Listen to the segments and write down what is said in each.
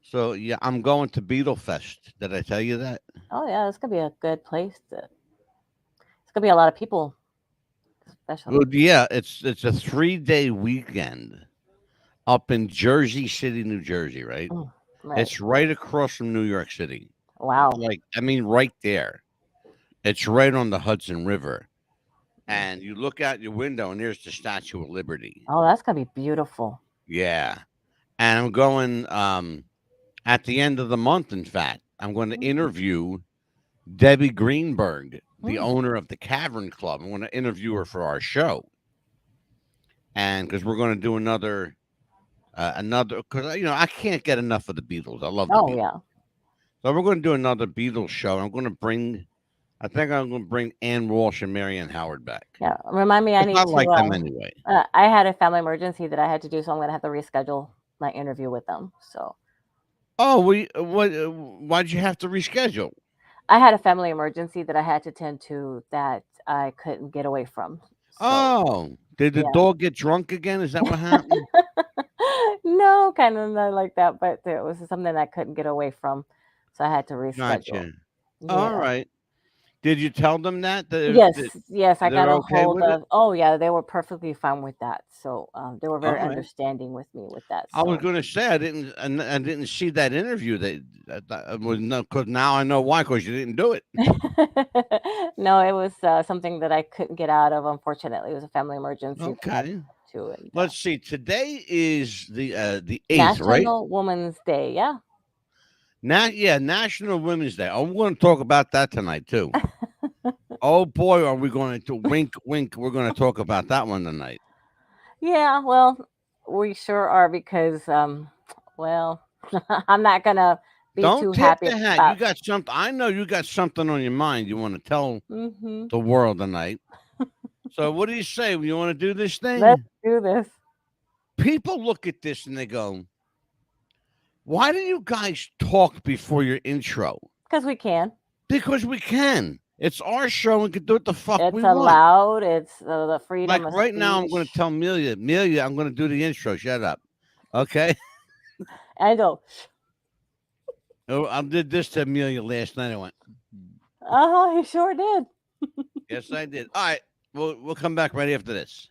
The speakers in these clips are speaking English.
So yeah, I'm going to Beetle Fest. Did I tell you that? Oh yeah, it's gonna be a good place. It's gonna be a lot of people, Well, especially. yeah, it's a 3-day weekend up in Jersey City, New Jersey, right? Mm, right. It's right across from New York City. Wow. Like, I mean, right there. It's right on the Hudson River. And you look out your window and there's the Statue of Liberty. Oh, that's gonna be beautiful. Yeah. And I'm going at the end of the month, in fact. I'm going to Mm, interview Debbie Greenberg, the mm, owner of the Cavern Club. I'm going to interview her for our show. And because we're going to do another, because, I can't get enough of the Beatles. I love the oh Beatles. yeah. So we're going to do another Beatles show. I think I'm going to bring Ann Walsh and Marianne Howard back. Yeah. Remind me, I 'Cause I need to. like them anyway. I had a family emergency that I had to do, so I'm gonna have to reschedule my interview with them. So Oh, why'd you have to reschedule? I had a family emergency that I had to tend to that I couldn't get away from. So Oh, did the yeah. dog get drunk again? Is that what happened? No, kind of not like that, but it was something I couldn't get away from, so I had to reschedule. Gotcha. All Yeah. right. Did you tell them Yes, that yes, I got they're a okay hold with it? of. Oh yeah, they were perfectly fine with that. So they were All very right. understanding with me with that. I was So going to say I didn't see that interview. That was no, because now I know why. Because you didn't do it. no, it was something that I couldn't get out of. Unfortunately, it was a family emergency that I Okay. had to. And Let's see. Today is the 8th, right? National Women's Day. Yeah. Yeah, National Women's Day. Oh, we're going to talk about that tonight too. Oh boy, are we going to wink, wink? We're going to talk about that one tonight. Yeah. Well, we sure are because well, I'm not gonna be Don't too tip happy the hat. You about. got something. I know you got something on your mind. You want to tell Hmm. the world tonight. So, what do you say? You want to do this Let's thing? do this People look at this and they go, "Why do you guys talk before your intro?" because we can. Because we can. It's our show. We can do what the fuck It's we want. allowed. It's the Like freedom of right now, I'm going to speech. tell Amelia, I'm going to do the intro. Shut up. Okay. I go, Oh, I did this to Amelia last night. I went, uh huh, he sure did. yes, I did. All right. We'll come back right after this.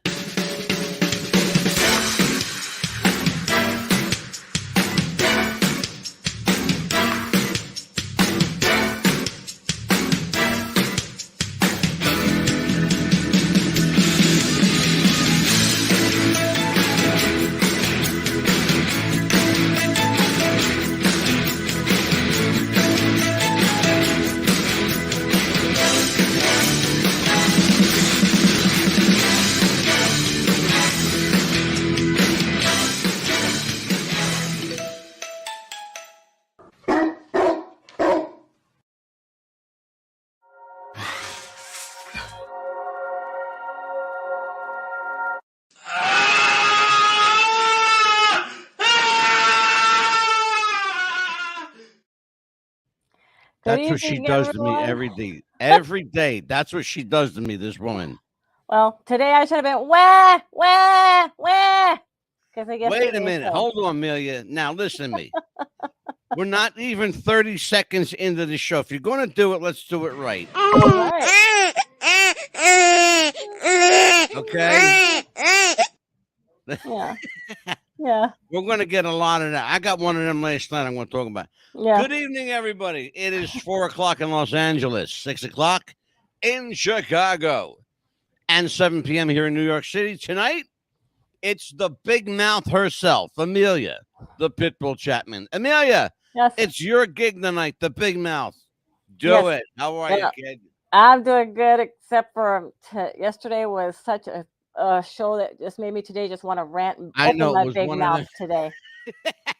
Good That's what she evening, does to me everyone. every day. Every day. That's what she does to me, this woman. Well, today I should have been wah, wah, wah, because Wait a yesterday minute. said, Hold on, Amelia. Now, listen to me. We're not even 30 seconds into the show. If you're going to do it, let's do it right. all right. Okay? Yeah, yeah, We're going to get a lot of that. I got one of them last night I'm going to talk about. yeah. Good evening, everybody. It is 4 o'clock in Los Angeles, 6 o'clock in Chicago, and 7 p.m. here in New York City. Tonight, it's the big mouth herself, Amelia, the Pitbull Chapman. Amelia, Yes, it's your gig tonight, the big mouth. yes. Do it. How are you, Well, kid? I'm doing good, except for yesterday was such a show that just made me today just want to rant and I open know it my was big one of mouth them. today.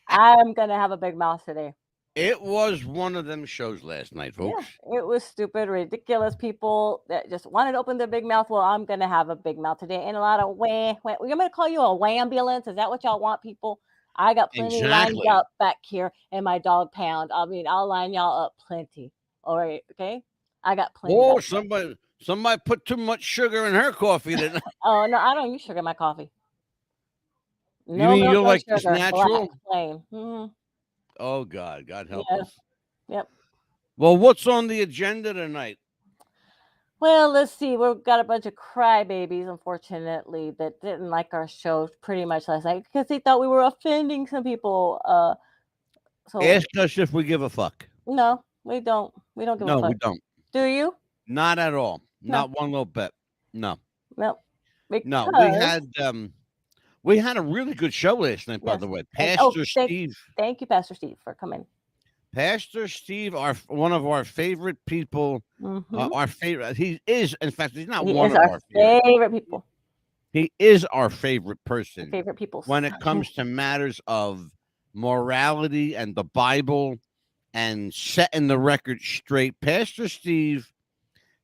I'm gonna have a big mouth today. It was one of them shows last night, Yeah, folks. it was stupid, ridiculous people that just wanted to open their big mouth. Well, I'm gonna have a big mouth today, and a lot of wah, wah. You want me to call you a wambulance? Is that what y'all want, people? I got plenty lined Exactly. up back here in my dog pound. I mean, I'll line y'all up plenty. All right, okay? I got plenty Oh, back there. somebody put too much sugar in her coffee tonight. Oh no, I don't use sugar in my coffee. You No mean milk, you no like this sugar, black, natural? plain. Hmm. Oh God, God help Yeah. us. Yep. Well, what's on the agenda tonight? Well, let's see. We've got a bunch of crybabies, unfortunately, that didn't like our show pretty much last night because they thought we were offending some people. So Ask us if we give a fuck. no, we don't. We don't give a No, we fuck. don't. Do you? Not at all. No, Not one little bit. No. no. No. Because We had a really good show last night, by yes, the way. and Pastor Steve. thank you, Pastor Steve, for coming. Pastor Steve, one of our favorite people. Mm-hmm. Our favorite. He is, in fact, he's not He one is of our our favorite. favorite people. He is our favorite person Favorite people. when it comes to matters of morality and the Bible and setting the record straight. Pastor Steve,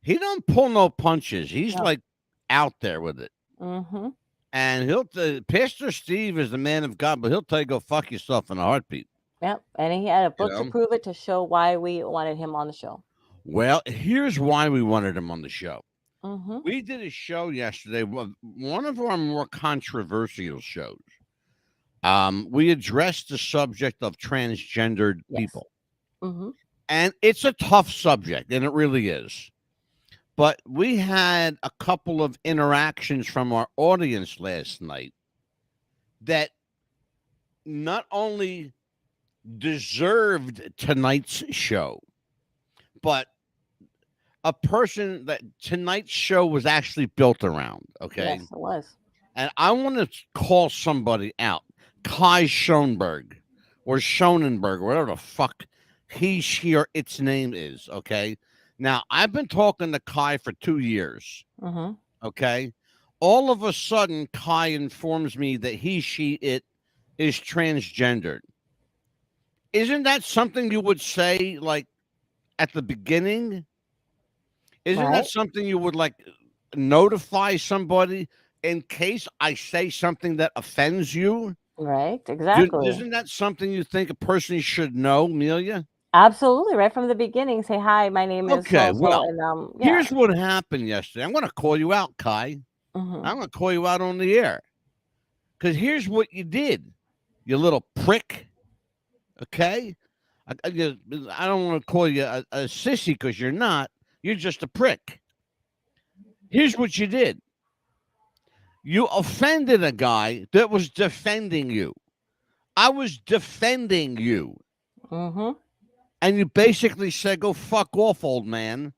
he don't pull no punches. He's No. like out there with it. Mm-hmm. And Pastor Steve is the man of God, but he'll tell you go fuck yourself in a heartbeat. Yep. And he had a book know? to prove it, to show why we wanted him on the show. Well, here's why we wanted him on the show. Mm-hmm. We did a show yesterday, one of our more controversial shows. We addressed the subject of transgendered people. Mm-hmm. And it's a tough subject, and it really is. But we had a couple of interactions from our audience last night that not only deserved tonight's show, but a person that tonight's show was actually built around. Okay. Yes, it was. And I want to call somebody out. Kai Schoenberg or Schonenberg, whatever the fuck he, she, or its name is. Okay. Now, I've been talking to Kai for 2 years. Mm-hmm. Okay. All of a sudden, Kai informs me that he, she, it is transgendered. Isn't that something you would say, like, at the beginning? Isn't that something you would, like, notify somebody in case I say something that offends you? Right. Exactly. Isn't that something you think a person should know, Amelia? Absolutely. Right from the beginning, say, hi, my name is Okay, so-and-so, well, and here's what happened yesterday. I'm going to call you out, Kai. Mm-hmm. I'm going to call you out on the air. Because here's what you did, you little prick. Okay? I don't want to call you a sissy because you're not. You're just a prick. Here's what you did. You offended a guy that was defending you. I was defending you. Mm-hmm. And you basically said, go fuck off, old man.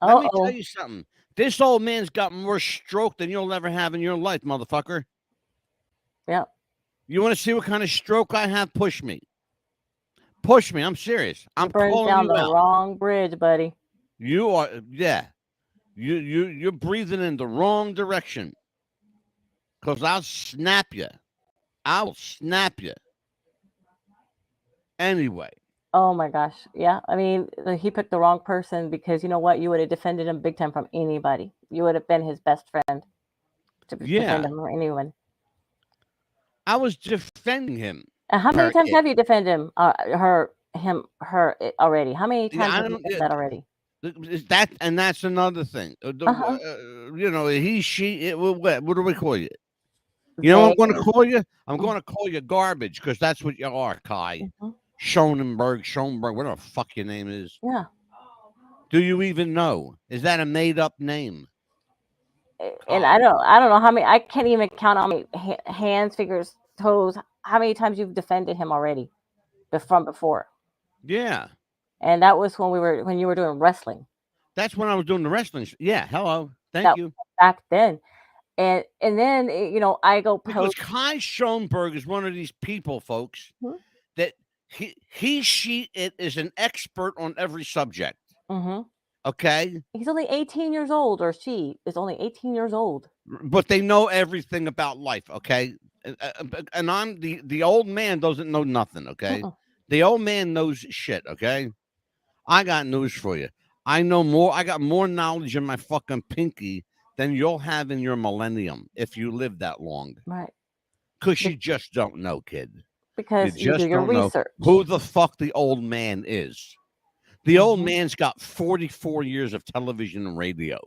Let me tell you something. This old man's got more stroke than you'll ever have in your life, motherfucker. Yeah. You want to see what kind of stroke I have? Push me. Push me. I'm serious. I'm calling down you the out. wrong bridge, buddy. You are, yeah. You're breathing in the wrong direction. Because I'll snap you. I will snap you. Anyway. Oh my gosh. Yeah. I mean, he picked the wrong person because you know what? You would have defended him big time from anybody. You would have been his best friend to defend him or anyone. I was defending him. And how many times have you defended him? Her already? How many times have you done that already? That's another thing. You know, he, she, it. What do we call you? You know what I'm going to call you? I'm going to call you garbage because that's what you are, Kai. Mm-hmm. Schoenberg, whatever the fuck your name is. Yeah. Do you even know? Is that a made-up name? And I don't know how many. I can't even count how many hands, fingers, toes. How many times you've defended him already from before? Yeah. And that was when you were doing wrestling. That's when I was doing the wrestling. Yeah. Hello. Thank you. Back then. And then, you know, I go post. Because Kai Schoenberg is one of these people, folks, that she, it is an expert on every subject. Mm-hmm. Okay? He's only 18 years old, or she is only 18 years old. But they know everything about life, okay? And I'm the old man doesn't know nothing, okay? The old man knows shit, okay? I got news for you. I know more. I got more knowledge in my fucking pinky than you'll have in your millennium if you live that long. Right. Because you just don't know, kid. Because you do your research. Who the fuck the old man is. The old man's got 44 years of television and radio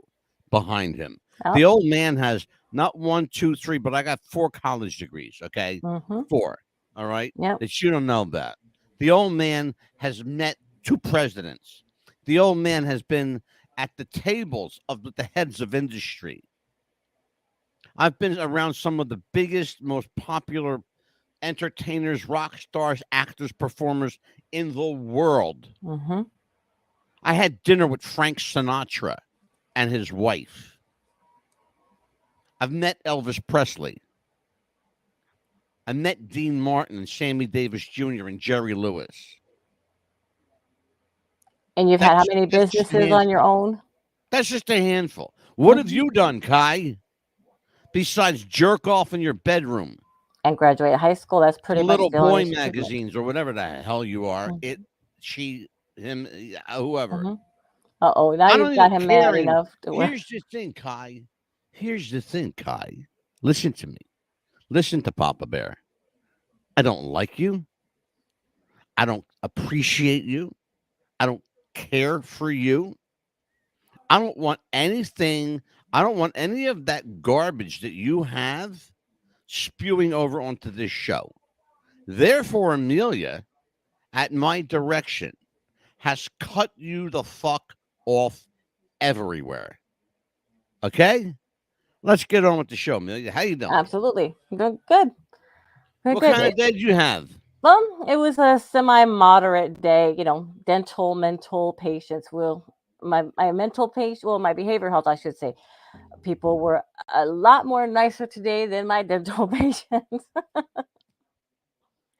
behind him. Oh. The old man has not 1, 2, 3, but I got 4 college degrees, okay? 4, all right? Yeah. That you don't know that. The old man has met 2 presidents. The old man has been at the tables of the heads of industry. I've been around some of the biggest, most popular entertainers, rock stars, actors, performers in the world. Mm-hmm. I had dinner with Frank Sinatra and his wife. I've met Elvis Presley. I met Dean Martin and Sammy Davis Jr. and Jerry Lewis. And you've had how many That's just a businesses on your handful. own? That's just a handful. What have Mhm. you done, Kai? Besides jerk off in your bedroom, And graduate high school. That's pretty much little the only boy achievement. magazines or whatever the hell you are, Mhm. it, she, him, whoever. Mhm. Uh-oh, now I you've don't got even him care mad anymore. enough to where Here's the thing, Kai. Here's the thing, Kai. Listen to me. Listen to Papa Bear. I don't like you. I don't appreciate you. I don't care for you. I don't want anything. I don't want any of that garbage that you have spewing over onto this show. Therefore, Amelia, at my direction, has cut you the fuck off everywhere. Okay? Let's get on with the show, Amelia. How you doing? absolutely. Good, good. Very What good. kind of day do you have? Well, it was a semi-moderate day, dental, mental patients will my mental patient, well, my behavior health, I should say. People were a lot more nicer today than my dental patients.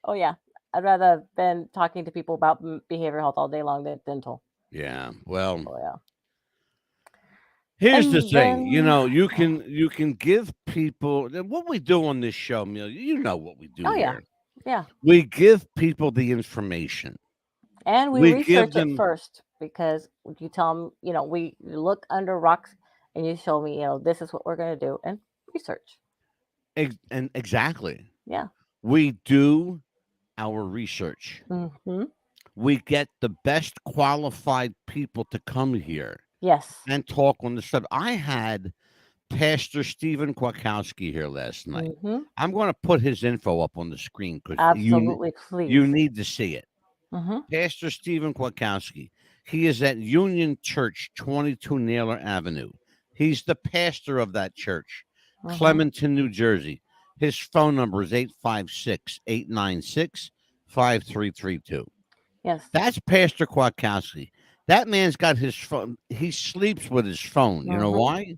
Oh yeah. I'd rather have been talking to people about behavior health all day long than dental. Yeah. Well, Oh yeah. here's the And thing. You then know, you can give people what we do on this show, Amelia. You know what we do oh yeah. here. Yeah. We give people the information. And we We give research it them first because you tell them, we look under rocks and you show me, this is what we're going to do and research. and exactly. Yeah. We do our research. Hmm. We get the best qualified people to come here Yes. and talk on the subject. I had Pastor Stephen Kwiatkowski here last night. Hmm. I'm going to put his info up on the screen because Absolutely. you Please. need to see it. Hmm. Pastor Stephen Kwiatkowski. He is at Union Church, 22 Naylor Avenue. He's the pastor of that church, Hmm. Clementon, New Jersey. His phone number is 856-896-5332. Yes. That's Pastor Kwiatkowski. That man's got his phone. He sleeps with his phone. You know Hmm. why?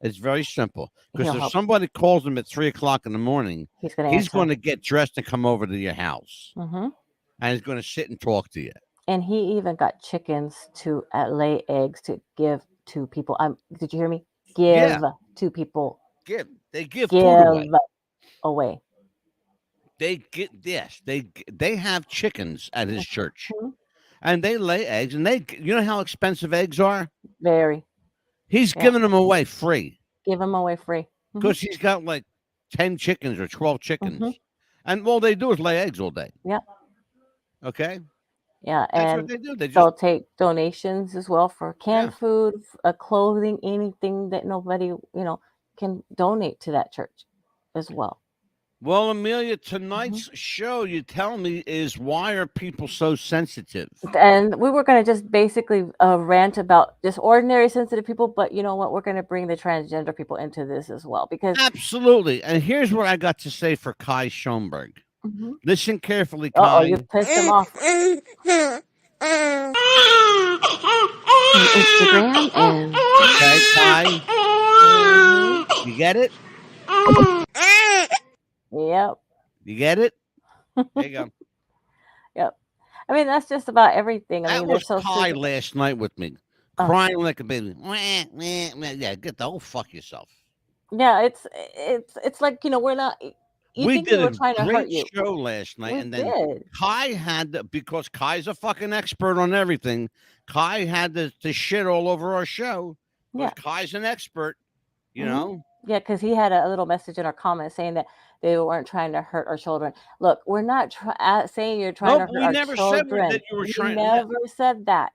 It's very simple. Because He'll if help. somebody calls him at 3 o'clock in the morning, He's going to he's answer. going to get dressed and come over to your house. Hmm. And he's going to sit and talk to you. And he even got chickens to lay eggs to give to people. Did you hear me? Give Yeah. to people. They give food away. Give away. They get yes. They have chickens at his church, Mhm. and they lay eggs. And you know how expensive eggs are. Very. He's Yeah. giving them away free Give them away free. Mhm. because he's got like 10 chickens or 12 chickens, Mhm. and all they do is lay eggs all day. Yeah. Okay, Yeah, that's what and they do. They just they'll take donations as well for canned yeah. food, clothing, anything that nobody, can donate to that church as well. Well, Amelia, Mhm. tonight's show, you tell me, is why are people so sensitive? And we were going to just basically rant about just ordinary sensitive people, but you know what? We're going to bring the transgender people into this as well because Absolutely. And here's what I got to say for Kai Schoenberg. Mhm. Listen carefully, Uh-oh, Kai. you pissed him off. On Instagram and Okay, Kai, Mhm. you get it? Yep. You get it? There you go. Yep. I mean, that's just about everything. I That mean, they're was so Kai super. last night with me, Oh. crying like a baby. Wah, wah, wah. Yeah, get the whole fuck yourself. Yeah, it's like, we're not you We think we did were a trying to hurt great you. show last night, We and then did. Kai because Kai's a fucking expert on everything. Kai had to shit all over our show because Yeah. Kai's an expert. You Mhm. know. Yeah, because he had a little message in our comments saying that they weren't trying to hurt our children. Look, we're not saying you're trying Nope, to hurt we our never said children. that you were We trying. never said that.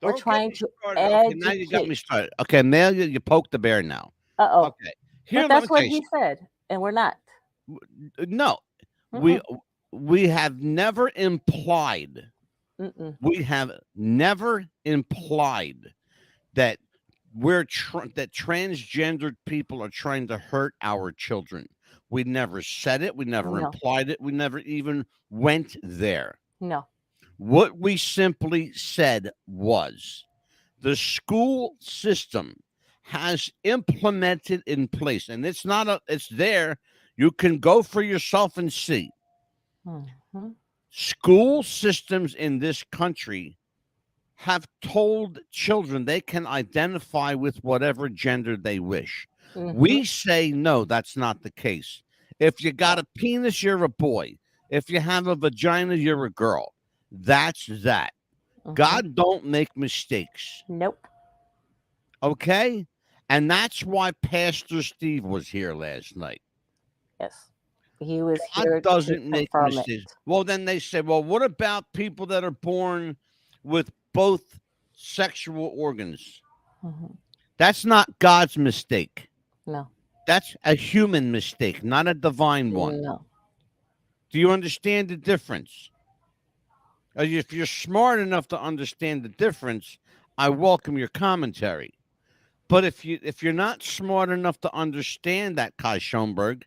We're Don't get trying me to started. Okay, now you got me educate. started. Okay, now you poked the bear now. Uh-oh. Okay, here But let me that's tell what you he something. said, and we're not. No, we Mm-mm. we have never implied, Mm-mm. we have never implied that that transgendered people are trying to hurt our children. We never said it. We never No, implied it. We never even went there. no. What we simply said was the school system has implemented in place, and it's not a, it's there. You can go for yourself and see. Mm-hmm. School systems in this country have told children they can identify with whatever gender they wish. Mm-hmm. We say no, that's not the case. If you got No. a penis, you're a boy. If you have a vagina, you're a girl. That's that. Mm-hmm. God don't make mistakes. Nope. Okay? And that's why Pastor Steve was here last night. Yes. He was God here to doesn't make confirm it. mistakes. Well, then they say, well, what about people that are born with both sexual organs? Mm-hmm. That's not God's mistake. No. That's a human mistake, not a divine one. No. Do you understand the difference? If you're smart enough to understand the difference, I welcome your commentary. But if you're not smart enough to understand that, Kai Schoenberg,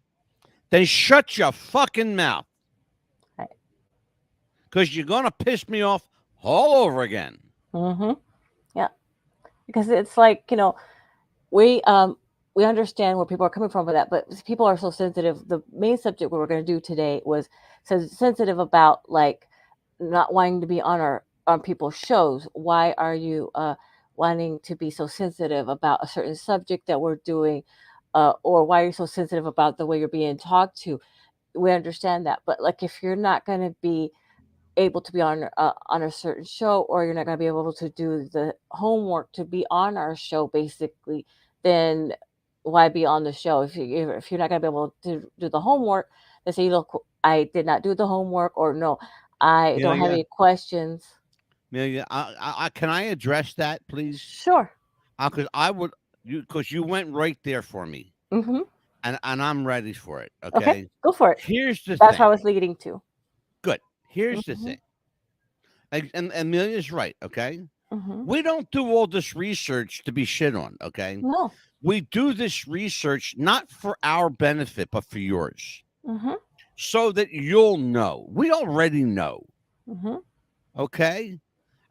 then shut your fucking mouth. Right. Because you're gonna piss me off all over again. Mm-hmm. Yeah. Because it's like, we understand where people are coming from with that, but people are so sensitive. The main subject we were going to do today was sensitive about like not wanting to be on our on people's shows. Why are you wanting to be so sensitive about a certain subject that we're doing, or why are you so sensitive about the way you're being talked to? We understand that, but like if you're not going to be able to be on a certain show, or you're not going to be able to do the homework to be on our show basically, then why be on the show? If you're not going to be able to do the homework, then say, look, I did not do the homework, or no, I don't have Amelia, any questions. Amelia, can I address that, please? Sure. Because I would, because you went right there for me, Hmm. and I'm ready for it. Okay, Okay. go for it. Here's the That's what I thing. was leading to. Good. Here's the Hmm. thing. And Amelia's right. Okay. Hmm. We don't do all this research to be shit on. Okay. No. We do this research not for our benefit, but for yours, Hmm. so that you'll know. We already know. Hmm. Okay.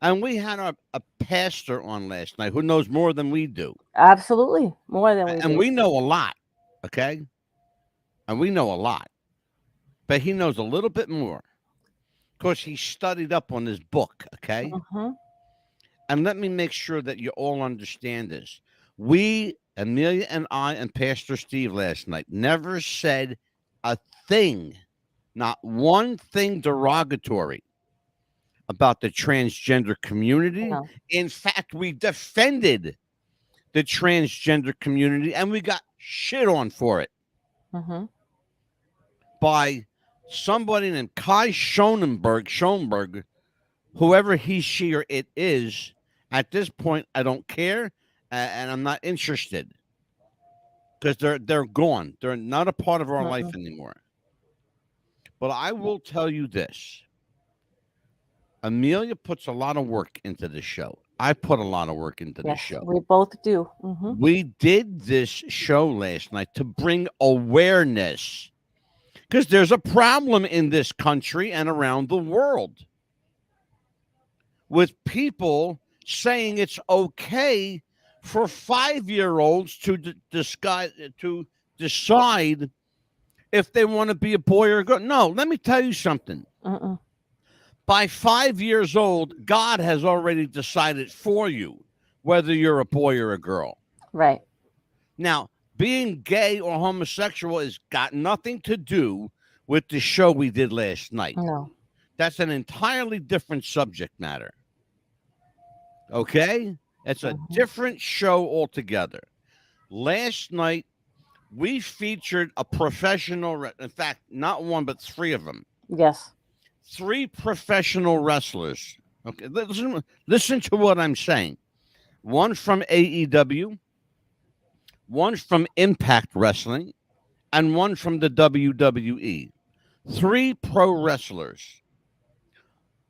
And we had a pastor on last night who knows more than we do. Absolutely, more than we And do. we know a lot. Okay. And we know a lot. But he knows a little bit more because he studied up on his book. Okay. Hmm. And let me make sure that you all understand this. We, Amelia and I, and Pastor Steve last night, never said a thing, not one thing derogatory about the transgender community. No. In fact, we defended the transgender community and we got shit on for it Hmm. by somebody named Kai Schoenberg, whoever he, she, or it is. At this point, I don't care, and I'm not interested because they're gone. They're not a part of our life anymore. But I will tell you this: Amelia puts a lot of work into this show. I put a lot of work into this Yes, show. we both do. Hmm. We did this show last night to bring awareness because there's a problem in this country and around the world with people saying it's okay for 5-year-olds to decide if they want to be a boy or a girl. No, let me tell you something. Mm-mm. By 5 years old, God has already decided for you whether you're a boy or a girl. Right. Now, being gay or homosexual has got nothing to do with the show we did last night. No. That's an entirely different subject matter. Okay? It's a Mhm. different show altogether. Last night, we featured a professional, in fact, not one, but 3 of them. Yes. 3 professional wrestlers. Okay, listen to what I'm saying. One from AEW, one from Impact Wrestling, and one from the WWE. 3 pro wrestlers,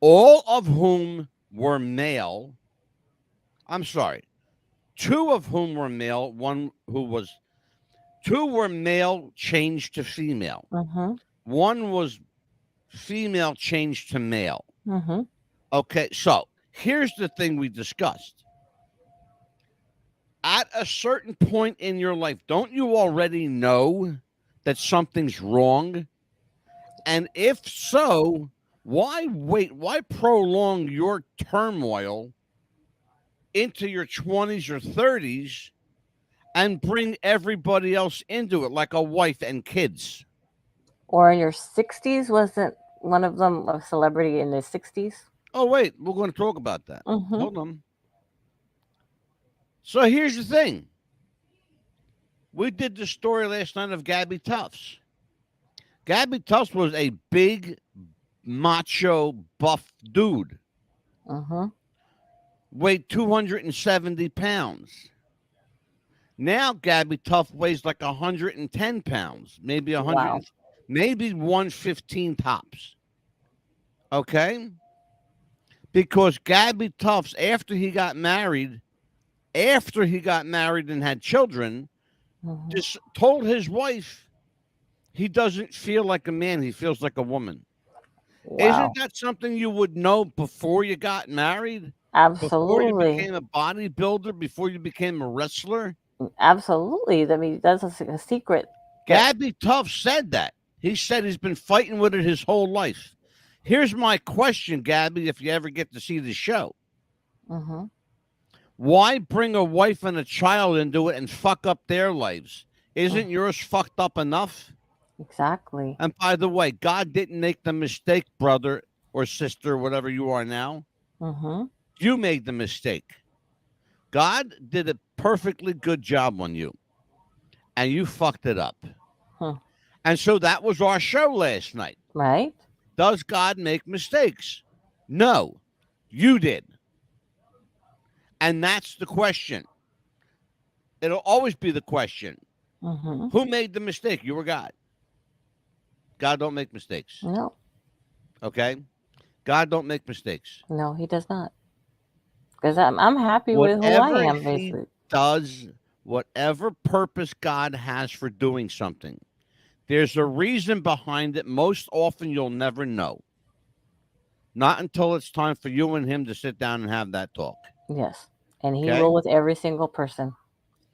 all of whom were male. I'm sorry, 2 of whom were male, one who was 2 were male changed to female. Mm-hmm. One was female changed to male. Mm-hmm. Okay, so here's the thing we discussed. At a certain point in your life, don't you already know that something's wrong? And if so, why wait? Why prolong your turmoil into your 20s or 30s and bring everybody else into it, like a wife and kids? Or in your 60s, wasn't one of them a celebrity in his 60s? Oh, wait, we're going to talk about that. Mm-hmm. Hold on. So here's the thing. We did the story last night of Gabby Tufts. Gabby Tufts was a big, macho, buff dude. Mm-hmm. Weighed 270 pounds. Now Gabby Tufts weighs like 110 pounds, maybe 100, Wow. maybe 115 tops. Okay? Because Gabby Tufts, after he got married and had children, Mm-hmm. just told his wife he doesn't feel like a man, he feels like a woman. Isn't Wow. that something you would know before you got married? Before you Absolutely. became a bodybuilder, before you became a wrestler? Absolutely. I mean, that's a secret. Gabby Tuff said that. He said he's been fighting with it his whole life. Here's my question, Gabby, if you ever get to see the show. Mm-hmm. Why bring a wife and a child into it and fuck up their lives? Isn't yours fucked up enough? Exactly. And by the way, God didn't make the mistake, brother or sister, whatever you are now. Mm-hmm. You made the mistake. God did a perfectly good job on you, and you fucked it up. Hmm. And so that was our show last night. Right? Does God make mistakes? No, you did. And that's the question. It'll always be the question. Mm-hmm. Who made the mistake? You or God? God don't make mistakes. No, Okay? God don't make mistakes. no, he does not. Because I'm happy with who I Whatever am, he basically. does, whatever purpose God has for doing something, there's a reason behind it. Most often you'll never know. Not until it's time for you and him to sit down and have that talk. Yes. And he Okay? will with every single person.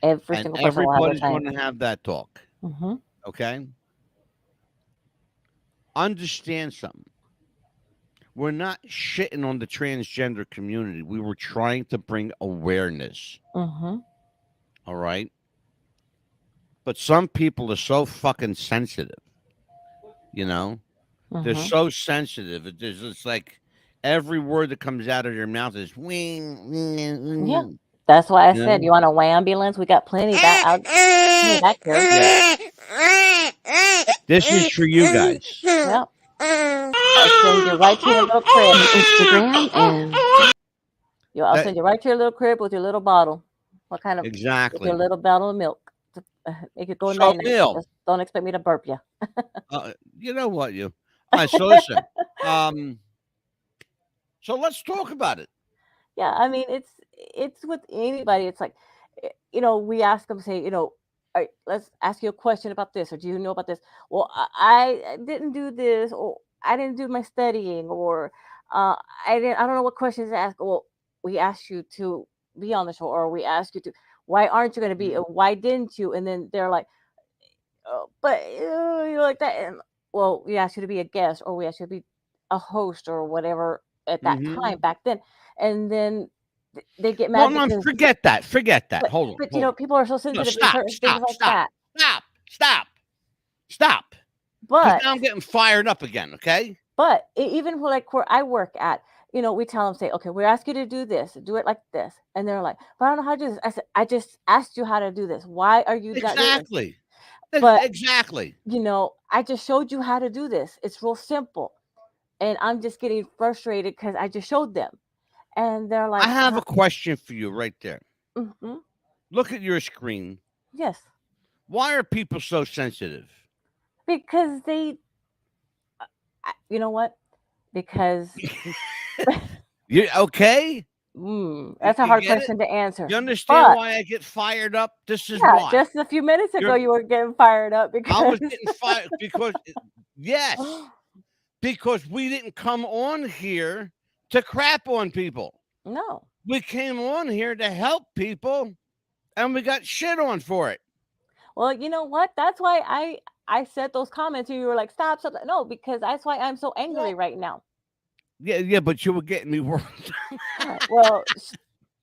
Every And single person will have their everybody's time. going to have that talk. Mm-hmm. Okay? Understand something. We're not shitting on the transgender community. We were trying to bring awareness. Mm-hmm. All right? But some people are so fucking sensitive. You know? They're Mm-hmm. so sensitive. It's like every word that comes out of their mouth is wing, wing, Yeah. wing. That's why I You said, know? you want a ambulance? We got plenty back here. Yeah. This is for you guys. Yep. I'll send you right to your little crib. Instagram and I'll That, send you right to your little crib with your little bottle. What kind of? With exactly. your little bottle of milk. Make it go So, night night. Neil, Just don't expect me to burp you. you know what, you. All right, so listen. So let's talk about it. Yeah, I mean, it's with anybody. It's like, we ask them, say, all right, let's ask you a question about this, or do you know about this? Well, I didn't do this, or I didn't do my studying, or uh, I don't know what questions to ask. Well, we asked you to be on the show, or we asked you to. Why aren't you going to be? Why didn't you? And then they're like, oh, but you're like that. And well, we asked you to be a guest, or we asked you to be a host, or whatever at that time Mm-hmm. back then. And then they get No, mad no, because, forget that. Forget that. but Hold on. but Hold on. people are so No, sensitive to stop, certain things stop, like stop, that. stop, stop, stop. Because But now I'm getting fired up again, okay? even for like where I work at, we tell them, say, okay, we ask you to do this, do it like this, and they're like, but I don't know how to do this. I said, I just asked you how to do this. Why are you not doing this? Exactly. But Exactly. I just showed you how to do this. It's real simple, and I'm just getting frustrated because I just showed them, and they're I like, have a question for you right there. mm-hmm. Look at your screen. Yes, Why are people so sensitive? because they You know what? Because You okay? that's a You hard get it? question to answer. You understand But why I get fired up? This is yeah, why. just a few minutes ago, You're you were getting fired up I because was getting fired because yes, because we didn't come on here to crap on people. no. We came on here to help people and we got shit on for it. Well, you know what? That's why I said those comments, and you were like, "Stop, stop!" No, because that's why I'm so angry Well, right now. yeah, but you were getting me worked. Well,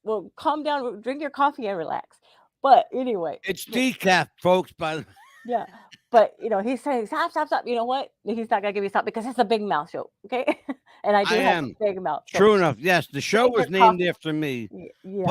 well, calm down, drink your coffee, and relax. But anyway, It's decaf, folks. By yeah. But he's saying, "Stop, stop, stop." You know what? He's not gonna give me stop because it's a big mouth show, okay? And I do I have a am big mouth. So true enough. Yes, the show drink your was named coffee. after me, Yeah.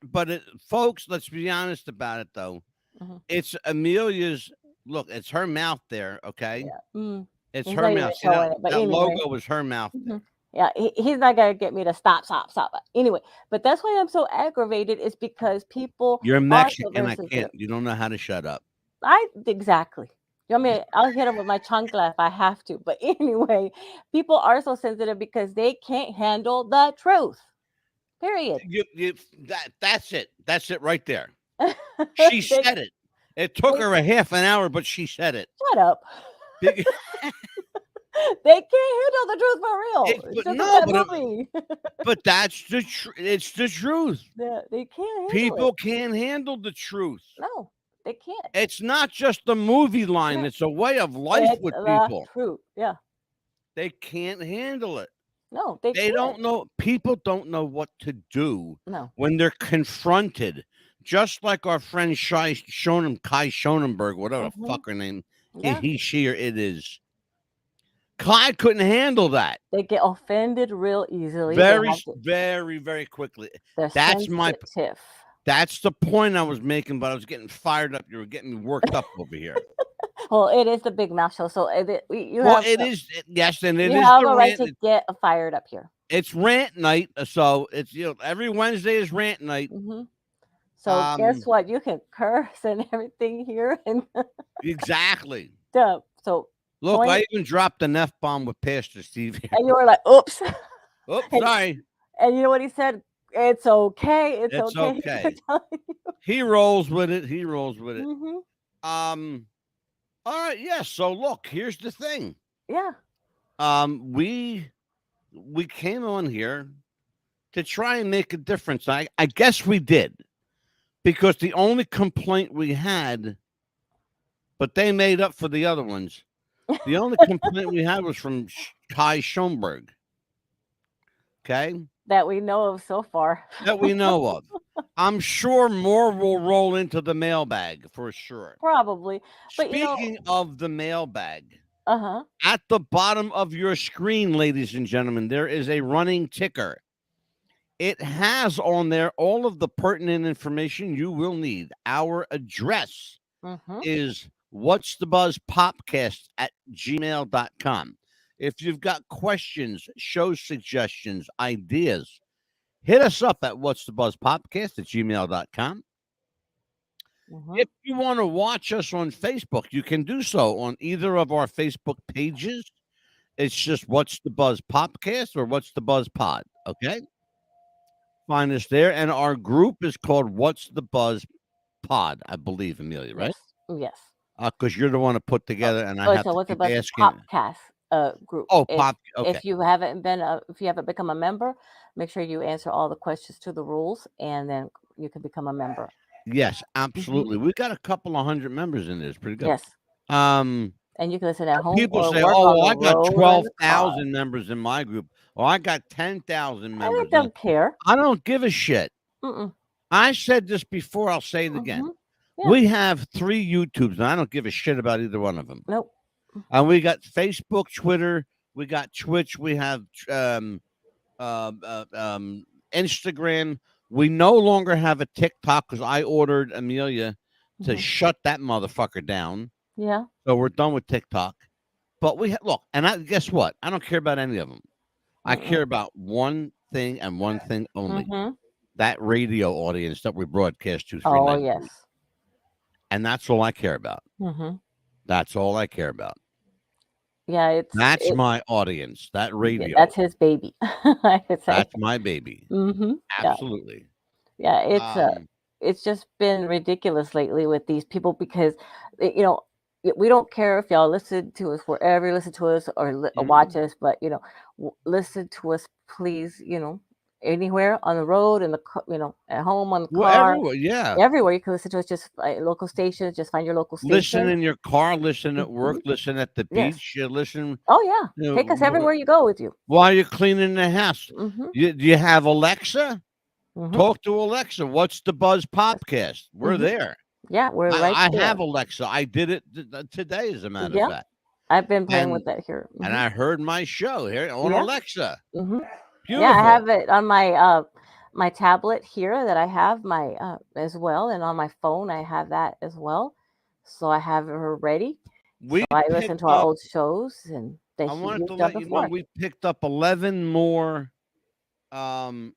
but it, folks. Let's be honest about it, though. Mhm. It's Amelia's. Look, it's her mouth there. Okay, Yeah. it's He's her not even mouth. See that showing it. But that anyway. logo was her mouth there. Mhm. Yeah, he's not gonna get me to stop, stop, stop. Anyway, but that's why I'm so aggravated is because people You're are so Mexican. very I can't. sensitive. You don't know how to shut up. I exactly. You want me? I'll hit him with my chancla if I have to. But anyway, people are so sensitive because they can't handle the truth. Period. That's it. That's it right there. She They said it. It took they her a half an hour, but she said it. shut up. Big- They can't handle the truth for real. but Just like no, that movie. but that's it's the truth. They can't handle it. People can't handle the truth. No, they can't. It's not just a movie line, No, it's a way of life it's with the people. truth. Yeah. They can't handle it. No, they They can't. don't know. People don't know what to do No. when they're confronted. Just like our friend Kai Schonenberg, whatever the Mhm. fuck her name, Yeah. she or it is. Kai couldn't handle that. They get offended real easily. Very, very, very quickly. They're That's my. sensitive. That's the point I was making, but I was getting fired up. You were getting me worked up over here. Well, it is the Big Mouth Show, so you Well, have it is yes, and it you is have the a right rant. to get fired up here. It's rant night, so it's every Wednesday is rant night. Hmm. So guess Um, what? You can curse and everything here, and exactly. so Look, point. I even dropped an F bomb with Pastor Steve here. And you were like, "Oops," Oh, and, sorry. and you know what he said? It's okay. It's It's okay. okay. He rolls with it. He rolls with it. Hmm. All right, yeah. So look, here's the thing. Yeah. We came on here to try and make a difference. I guess we did. Because the only complaint we had, but they made up for the other ones. The only complaint we had was from Kai Schoenberg. Okay. That we know of so far. That we know of. I'm sure more will roll into the mailbag for sure. Probably. But Speaking of the mailbag, uh-huh. at the bottom of your screen, ladies and gentlemen, there is a running ticker. It has on there all of the pertinent information you will need. Our address is what's the buzz popcast at gmail.com. If you've got questions, show suggestions, ideas, hit us up at what's the buzz popcast at gmail.com. If you want to watch us on Facebook, you can do so on either of our Facebook pages. It's just What's the Buzz Popcast or What's the Buzz Pod. Okay. Find us there. And our group is called What's the Buzz Pod, I believe, Amelia, right? Yes. Because you're the one to put together, and I have So to what's the keep best asking. podcast group? Oh, pop. Okay. If you haven't become a member, make sure you answer all the questions to the rules, and then you can become a member. Yes, absolutely. We got a couple of hundred members in this. Pretty good. Yes. And you can listen at home. people or say, work "Oh, on I the got road or in the 12,000 members in my group. Or I got 10,000 car." members." I don't care. I don't give a shit. Mm-mm. I said this before. I'll say it again. Yeah. We have 3 YouTubes, and I don't give a shit about either one of them. Nope. And we got Facebook, Twitter, we got Twitch, we have Instagram. We no longer have a TikTok because I ordered Amelia to shut that motherfucker down. Yeah. So we're done with TikTok. But look, and guess what? I don't care about any of them. I care about one thing and one thing only. That radio audience that we broadcast to 3 nights a week. Yes. And that's all I care about. That's all I care about. Yeah, That's my audience. That yeah, radio. that's his baby, I could say. That's my baby. Yeah. Absolutely. Yeah, Um, it's just been ridiculous lately with these people because you know we don't care if y'all listen to us wherever you listen to us or, or watch mhm. us, but listen to us, please. Anywhere on the road, in the at home, on the Well, car, everywhere. Yeah. everywhere you can listen to us. Just local stations. Just find your local Listen station. in your car, listen at Hmm. work, listen at the Yes. beach, you listen, Oh yeah. you Take us know, everywhere you go with you. while you're cleaning the house. Hmm. Do you have Alexa? Hmm. Talk to Alexa. What's the Buzz Podcast? We're Hmm. there. Yeah, we're right I there. have Alexa. I did it today, as a matter of Yeah, fact. I've been playing with And that here. and I heard my show here on Yeah. Alexa. Hmm. Yeah, I Beautiful. have it on my tablet here that I have my as well, and on my phone I have that as well. So I have her ready. We So I listen picked to our up, old shows and that I wanted to you've done let you know, before. we picked up 11 more. Um,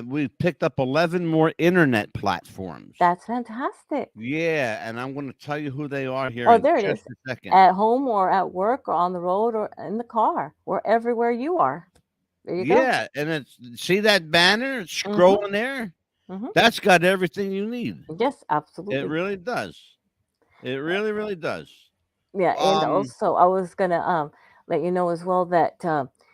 we picked up 11 more internet platforms. That's fantastic. Yeah, and I'm going to tell you who they are here Oh, in there it just is. a second. At home or at work or on the road or in the car, or everywhere you are. There you go. Yeah, and it's see that banner Mhm. scrolling there? Mhm. That's got everything you need. Yes, It absolutely. really does. It really, really does. Yeah, and Um, also I was gonna let you know as well that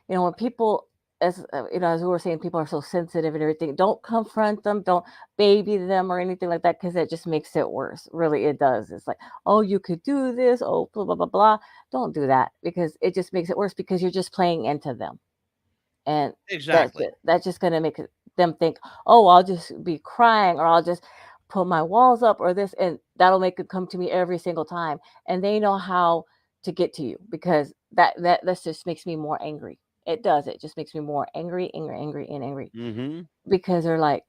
when people, as we were saying, people are so sensitive and everything. Don't confront them, don't baby them or anything like that, because that just makes it worse. Really, it does. It's like, oh, you could do this. Oh, blah blah blah blah. Don't do that because it just makes it worse because you're just playing into them, and exactly. that's just gonna make them think, oh, I'll just be crying or I'll just put my walls up or this, and that'll make it come to me every single time, and they know how to get to you because that just makes me more angry. It does. It just makes me more angry, angry, angry, and angry Mm-hmm. because they're like,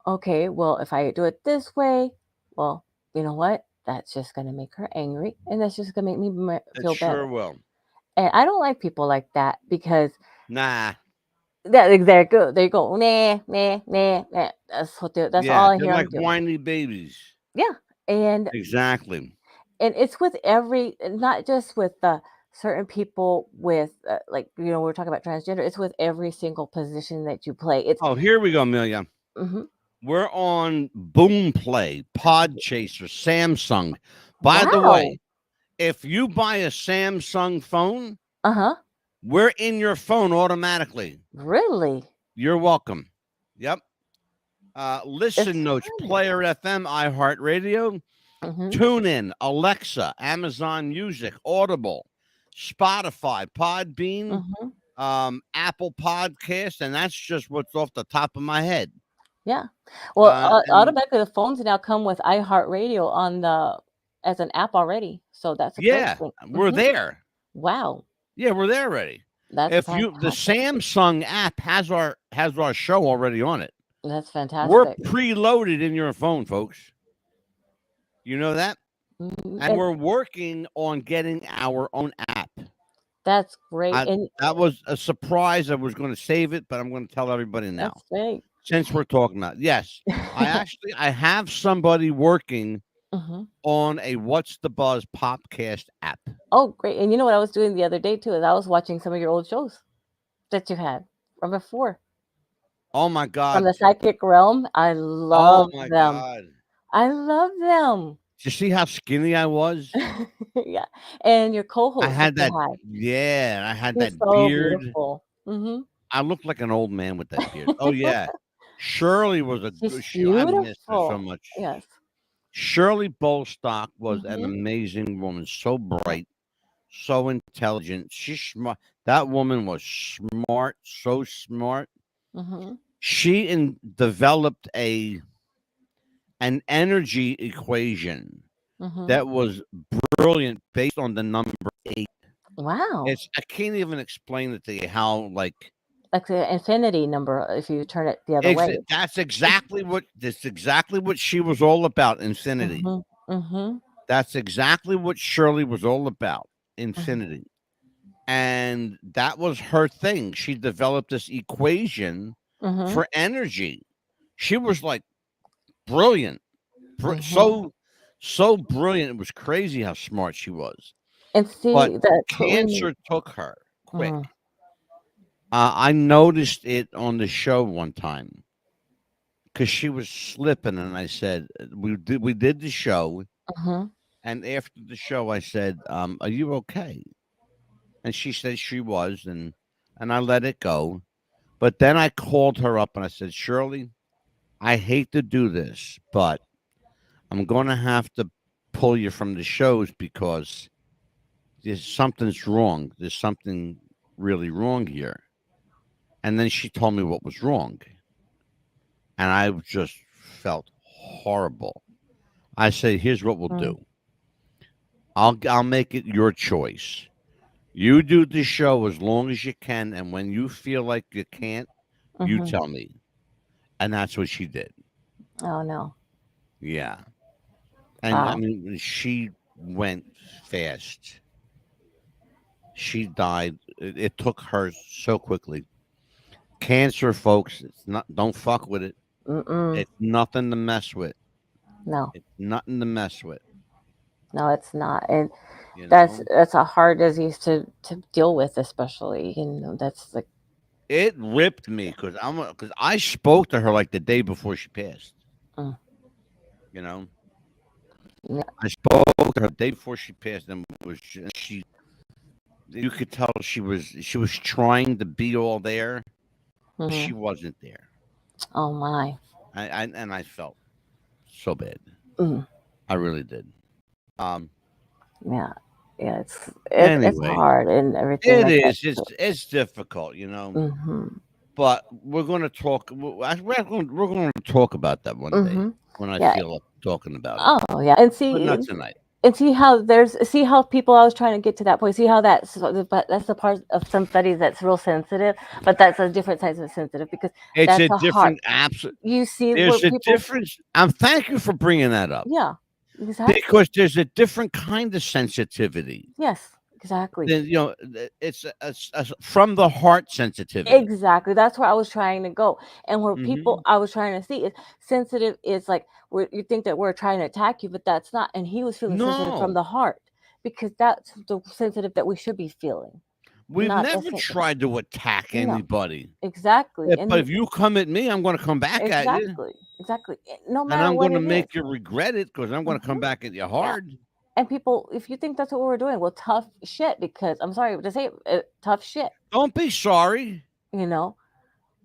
okay, well, if I do it this way, well, you know what? That's just gonna make her angry, and that's just gonna make me It feel sure better. will. And I don't like people like that because Nah. there you go. Nah, nah, nah, nah. That's Yeah, all I they're hear like them do. whiny babies. Yeah, and Exactly. it's with not just with certain people with like we're talking about transgender. It's with every single position that you play. It's Oh, here we go, Amelia. mhm. We're on Boom Play, Podchaser, Samsung. By the Wow, way, if you buy a Samsung phone, uh huh, we're in your phone automatically. really, You're welcome. Yep. it's Listen Notes, funny. Player FM, iHeartRadio, Mhm, TuneIn, Alexa, Amazon Music, Audible, Spotify, Podbean, mhm, Apple Podcast, and that's just what's off the top of my head. yeah. Well, And automatically the phones now come with iHeartRadio on the as an app already, so that's a great yeah, thing. we're there. Wow, Yeah, we're there already. that's If you the fantastic. Samsung app has our show already on it. That's We're fantastic. preloaded in your phone, folks. You know that? Mhm, And and we're working on getting our own app. that's great, I and That was a surprise. I was going to save it, but I'm going to tell everybody now. that's great. Since we're talking about it. Yes, I have somebody working Mhm. on a What's the Buzz podcast app. Oh, great, and you know what I was doing the other day too is I was watching some of your old shows that you had from before, Oh my from god. the psychic realm. I Oh love my them. god. I love them. Did you see how skinny I was? Yeah, and your I co-host that had you that had, yeah, I had he's that so beard. beautiful. Mhm. I looked like an old man with that beard. Oh yeah. Shirley was a She's good I missed her so beautiful. much. Yes. Shirley Bolstock was an Mhm. amazing woman, so Yeah. bright, so intelligent. She's smart. That woman was smart, so smart. Mhm. Developed an energy equation Mhm. that was brilliant based on the number 8. Wow. I can't even explain it to you how like Like the infinity number if you turn it the other way. that's exactly what she was all about, infinity. Mhm. Mhm. That's exactly what Shirley was all about, Mhm. infinity. And that was her thing. She developed this equation Mhm. for energy. She was like brilliant. Mhm. So brilliant. It was crazy how smart she was. And but see that's what we need. cancer took her quick. Mm, I noticed it on the show one time because she was slipping, and I said, we did the show, mhm, and after the show, I said, "Are you okay?" And she said she was, and I let it go. But then I called her up and I said, Shirley, I hate to do this, but I'm going to have to pull you from the shows because something's wrong. There's something really wrong here. And then she told me what was wrong. And I just felt horrible. I said, here's what we'll mm, do. I'll make it your choice. You do the show as long as you can, and when you feel like you can't, you mhm. tell me. And that's what she did. Oh no! Yeah. And I Wow. mean, she went fast. She died. It took her so quickly. Cancer, folks, it's not. Don't fuck with it. Mm-mm. It's nothing to mess with. No, It's nothing to mess with. no, it's not. And You that's know, that's a hard disease to deal with, especially. That's like, it ripped me because I spoke to her like the day before she passed. mm, You know, yeah, I spoke to her the day before she passed, and she. You could tell she was trying to be all there. She mhm. wasn't there. Oh my. I felt so bad. Mm, I really did. Um. yeah, yeah. It's Anyway, hard and everything it like that. is. So, It's difficult, mhm, But we're going to talk. We're going to talk about that one day mhm. when I Yeah. feel like talking about it. Oh yeah. And But see, not tonight. see how people I was trying to get to that point. See how but that's the part of some studies that's real sensitive, but that's a different type of sensitive because It's that's a a heart. different absolute. You see where There's a people, difference. Thank you for bringing that up yeah, exactly. because there's a different kind of sensitivity. Yes, exactly. Then it's from the heart sensitivity. Exactly. That's where I was trying to go. And where people Hmm. I was trying to see is sensitive is like where you think that we're trying to attack you, but that's not. And he was feeling sensitive from No, the heart because that's the sensitive that we should be feeling, we've not the never sensitive. tried to attack No, anybody. exactly. But if you come at me, I'm going to come back at you. Exactly, exactly. No And matter I'm what gonna it is. make you regret it because I'm gonna come Mhm. back at you Yeah. hard And people, if you think that's what we're doing, well, tough shit. Because I'm sorry to say, it, tough shit. Don't be sorry You know.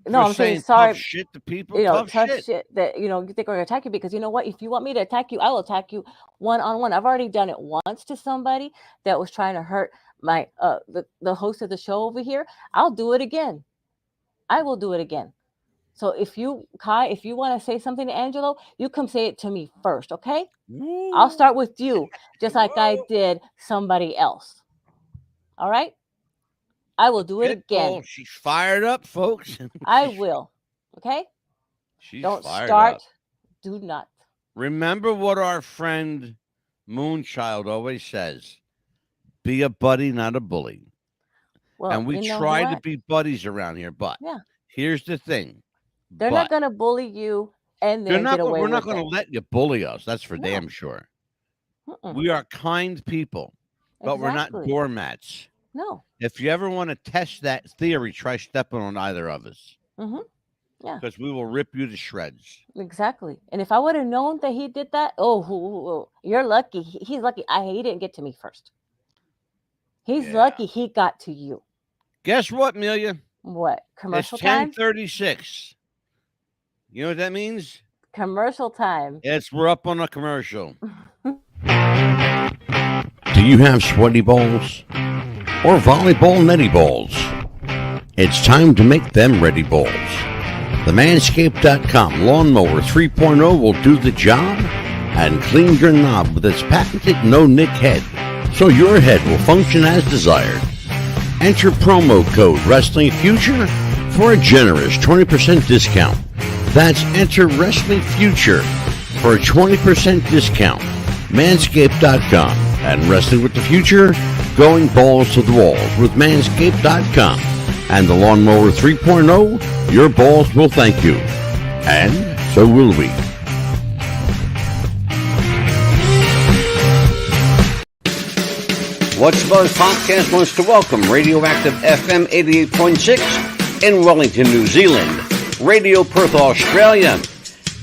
No, for I'm saying saying tough sorry. shit to people. Tough Tough shit. shit that you think we're gonna attack you because you know what? If you want me to attack you, I will attack you one on one. I've already done it once to somebody that was trying to hurt my the host of the show over here. I'll do it again. I will do it again. So if you Kai, if you want to say something to Angelo, you come say it to me first, okay? I'll Woo. start with you, just like I Whoa. did somebody else. All right? I will do it Pitbull. again. She's fired up, folks. I will. Okay? She's Don't fired start. up. Do not. Remember what our friend Moonchild always says: be a buddy, not a bully. Well, And we you know try to what? be buddies around here, but Yeah. here's the thing. They're not But going to bully you and then get away we're not with gonna it. let you bully us. That's for No. damn sure. Mm-mm. We are kind people, but we're not Exactly. doormats. No. If you ever want to test that theory, try stepping on either of us Mm-hmm. Yeah. because we will rip you to shreds. Exactly. And if I would have known that he did that, you're lucky. He's lucky. He didn't get to me first. He's Yeah. lucky he got to you. Guess what, Amelia? What? It's Commercial time? 10:36. You know what that means? Commercial time. We're up on a commercial. Do you have sweaty balls or volleyball netty balls? It's time to make them ready balls. The Manscaped.com Lawnmower 3.0 will do the job and clean your knob with its patented no-nick head, so your head will function as desired. Enter promo code Wrestling Future for a generous 20% discount. That's enter Wrestling Future for a 20% discount. Manscaped.com and Wrestling with the Future, going balls to the walls with Manscaped.com and the Lawnmower 3.0. Your balls will thank you, and so will we. What's Buzz Podcast wants to welcome Radioactive FM 88.6 in Wellington, New Zealand, Radio Perth, Australia,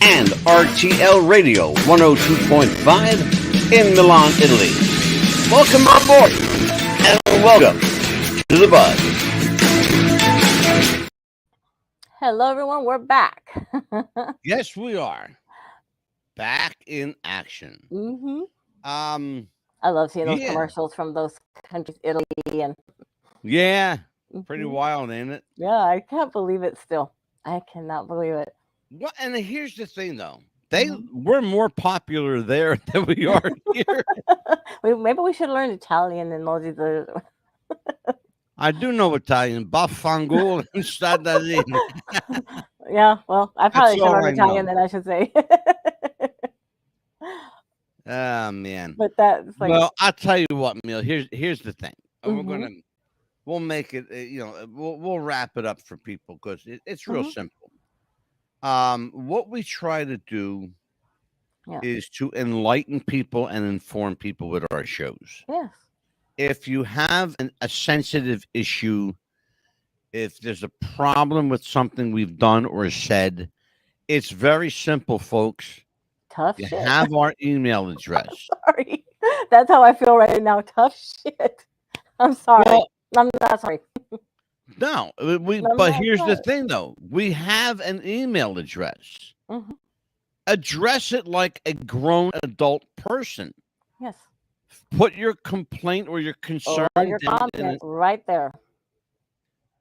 and RTL Radio 102.5 in Milan, Italy. Welcome aboard, and welcome to the Buzz. Hello, everyone. We're back. Yes, we are back in action. Mm-hmm. I love seeing those Yeah. commercials from those countries, Italy and Yeah, pretty Mhm. wild, ain't it? Yeah, I can't believe it still. I cannot believe it. Well, and here's the thing, though. Mhm. We're more popular there than we are here. Maybe we should learn Italian and all these other. I do know Italian. Baffangul and Stadalini. Yeah, well, I probably should all learn I Italian know. then, I should say. Oh, man. But that's like, Well, I'll tell you what, Neil. Here's the thing. Mhm. We'll make it. We'll wrap it up for people because it's real Mhm. simple. What we try to do Yeah. is to enlighten people and inform people with our shows. Yes. If you have a sensitive issue, if there's a problem with something we've done or said, it's very simple, folks. Tough You shit. have our email address. Sorry. That's how I feel right now. Tough shit. I'm sorry. Well, I'm not sorry. no, I'm but not here's the sorry. thing, though. We have an email address. Mhm. Address it like a grown adult person. Yes. Put your complaint or your concern Or your down in comment it. right there.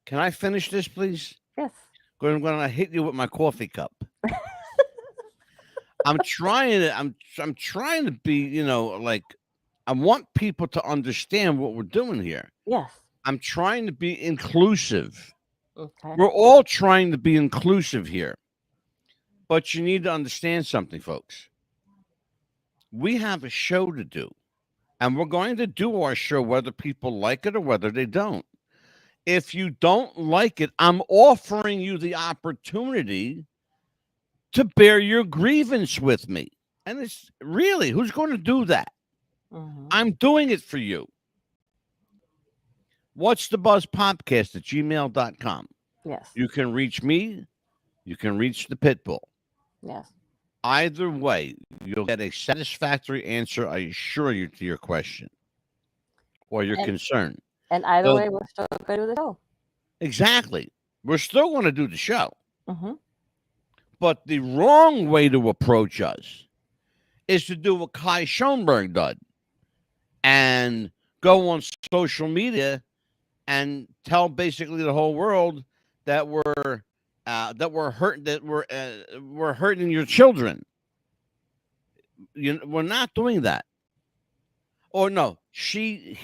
Can I finish this, please? Yes. I'm going to hit you with my coffee cup. I'm trying to be, like I want people to understand what we're doing here. Yes. I'm trying to be inclusive. Okay. We're all trying to be inclusive here. But you need to understand something, folks. We have a show to do. And we're going to do our show whether people like it or whether they don't. If you don't like it, I'm offering you the opportunity to bear your grievance with me. And it's really, who's going to do that? Mhm. I'm doing it for you. What's the Buzz Podcast at gmail.com. Yes. You can reach me. You can reach the Pitbull. Yes. Either way, you'll get a satisfactory answer, I assure you, to your question or your And- concern. And either So- way, we're still going to do the show. Exactly. We're still going to do the show. Mm-hmm. But the wrong way to approach us is to do what Kai Schoenberg did and go on social media and tell basically the whole world that we're hurting your children. We're not doing that. Or no, she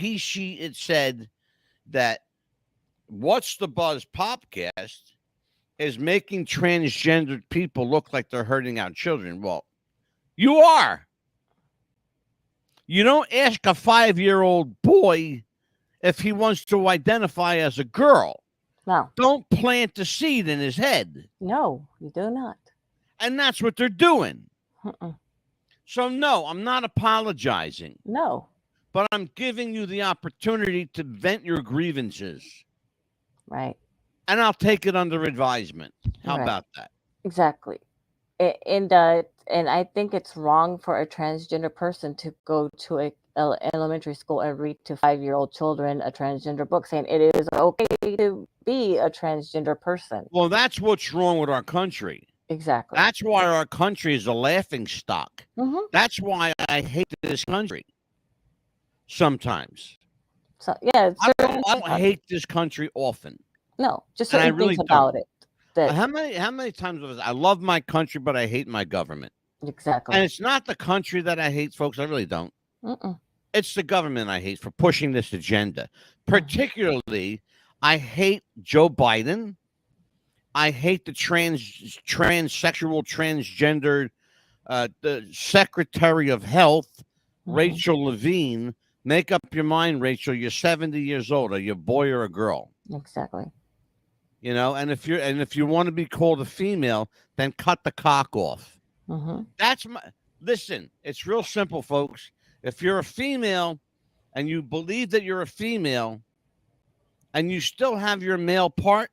it said that What's the Buzz podcast is making transgendered people look like they're hurting our children. Well, you are. You don't ask a 5-year-old boy if he wants to identify as a girl. No. Don't plant the seed in his head. No, you do not. And that's what they're doing. Mm-mm. So, no, I'm not apologizing. No. But I'm giving you the opportunity to vent your grievances. Right. And I'll take it under advisement. How Right. about that? Exactly. And I think it's wrong for a transgender person to go to a elementary school and read to 5-year-old children a transgender book saying it is okay to be a transgender person. Well, that's what's wrong with our country. Exactly. That's why our country is a laughing stock. Mm-hmm. That's why I hate this country sometimes. So yeah, I don't hate this country often. No, just And I certain really things about it. That How many times was I love my country, but I hate my government? exactly. And it's not the country that I hate, folks. I really don't. Mm-mm. It's the government I hate for pushing this agenda. Particularly, I hate Joe Biden. I hate the transsexual, transgender, the Secretary of Health, Rachel Levine. Make up your mind, Rachel. You're 70 years old. Are you a boy or a girl? Exactly. And if you want to be called a female, then cut the cock off. Mm-hmm. Listen, it's real simple, folks. If you're a female and you believe that you're a female and you still have your male part,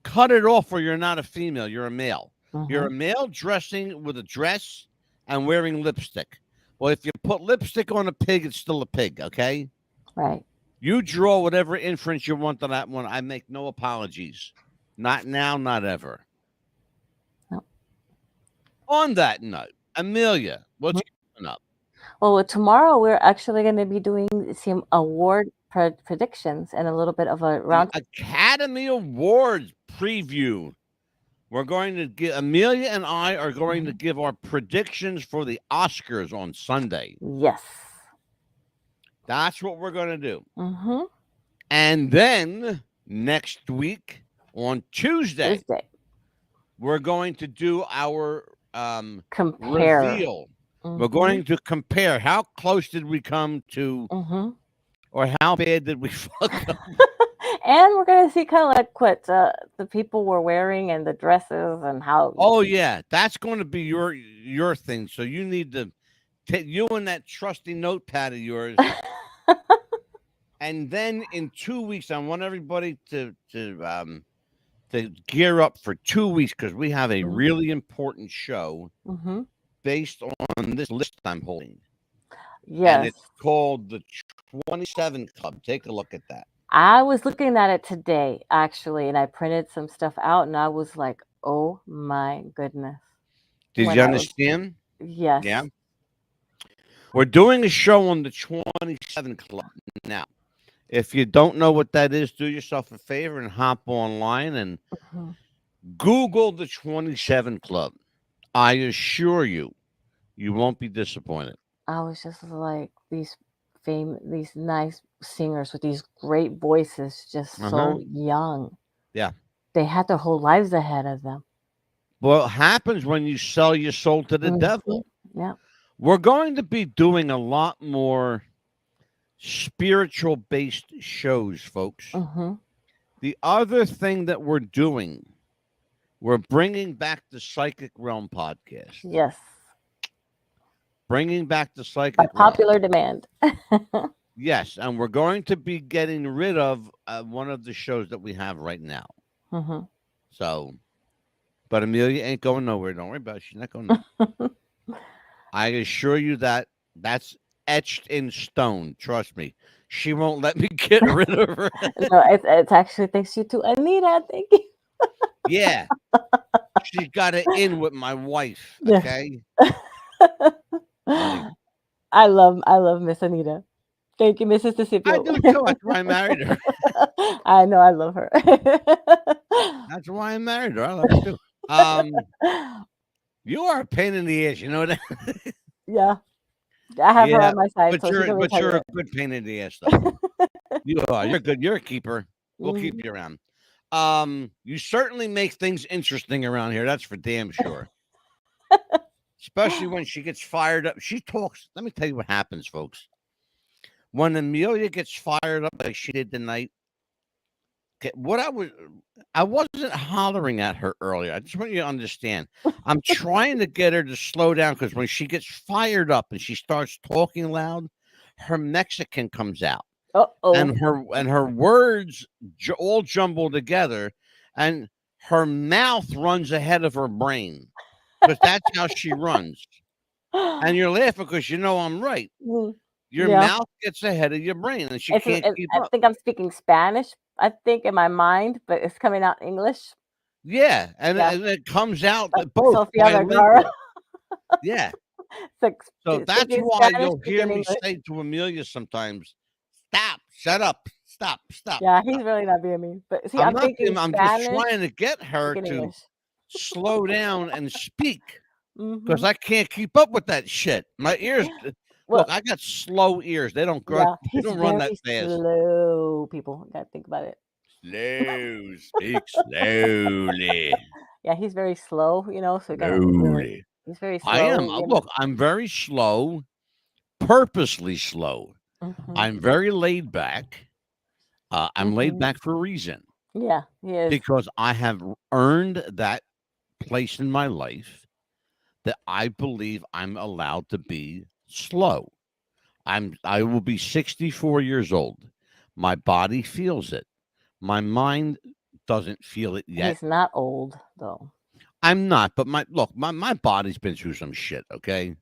cut it off or you're not a female. You're a male. You're Mm-hmm. a male dressing with a dress and wearing lipstick. Well, if you put lipstick on a pig, it's still a pig, okay? Right. You draw whatever inference you want on that one. I make no apologies. Not now, not ever. No. On that note, Amelia, what's coming up? Well, tomorrow we're actually going to be doing some award predictions and a little bit of a The round. Academy Awards preview. We're going to give Amelia and I are going to give our predictions for the Oscars on Sunday. Yes. That's what we're going to do. Mm-hmm. And then next week on Tuesday, we're going to do our compare reveal. We're going to compare how close did we come to, or how bad did we fuck up. And we're going to see kind of like what the people were wearing and the dresses and how. Oh yeah, that's going to be your thing. So you need to take you and that trusty notepad of yours. And then in 2 weeks, I want everybody to gear up for 2 weeks because we have a really important show based on this list I'm holding. Yes. And it's called the 27 Club. Take a look at that. I was looking at it today, actually, and I printed some stuff out, and I was like, oh my goodness. Did you understand? Yes. Yeah. We're doing a show on the 27 Club now. If you don't know what that is, do yourself a favor and hop online and Google the 27 Club. I assure you, you won't be disappointed. I was just like, these nice singers with these great voices, just so young. Yeah. They had their whole lives ahead of them. Well, it happens when you sell your soul to the devil. Yeah. We're going to be doing a lot more spiritual-based shows, folks. The other thing that we're doing, we're bringing back the Psychic Realm podcast. Yes. Bringing back the Psychic By popular demand. Yes, and we're going to be getting rid of one of the shows that we have right now. So, but Amelia ain't going nowhere. Don't worry about it. She's not going nowhere. I assure you that that's etched in stone. Trust me. She won't let me get rid of her. No, it's actually thanks you to Anita. Thank you. Yeah. She got it in with my wife. Okay. I love Miss Anita. Thank you, Mrs. Scipio. I do too. That's why I married her. I know. I love her. That's why I married her. I love her too. You are a pain in the ass. You know that? Yeah. I have her on my side. But you're a good pain in the ass, though. You are. You're good. You're a keeper. We'll keep you around. You certainly make things interesting around here. That's for damn sure. Especially when she gets fired up. She talks. Let me tell you what happens, folks. When Amelia gets fired up like she did tonight, I wasn't hollering at her earlier. I just want you to understand. I'm trying to get her to slow down because when she gets fired up and she starts talking loud, her Mexican comes out. And her words all jumble together, and her mouth runs ahead of her brain because that's how she runs. And you're laughing because you know I'm right. Your mouth gets ahead of your brain, and she can't keep up. I think I'm speaking Spanish. I think in my mind, but it's coming out English. Yeah, and it comes out both. Sofia Vergara. Yeah. So that's why you'll hear me say to Amelia sometimes, "Stop, shut up, stop." Yeah, he's really not being mean. But see, I'm just trying to get her to slow down and speak because I can't keep up with that shit. My ears. Look, I got slow ears. They don't grow. They don't run that fast. Slow people. Gotta think about it. Slow. Speak slowly. Yeah, he's very slow. So slowly. He's very slow. I am. Look, I'm very slow. Purposely slow. I'm very laid back. I'm laid back for a reason. Yeah, he is. Because I have earned that place in my life that I believe I'm allowed to be slow. I will be 64 years old. My body feels it. My mind doesn't feel it yet. He's not old though. I'm not, but my body's been through some shit, okay?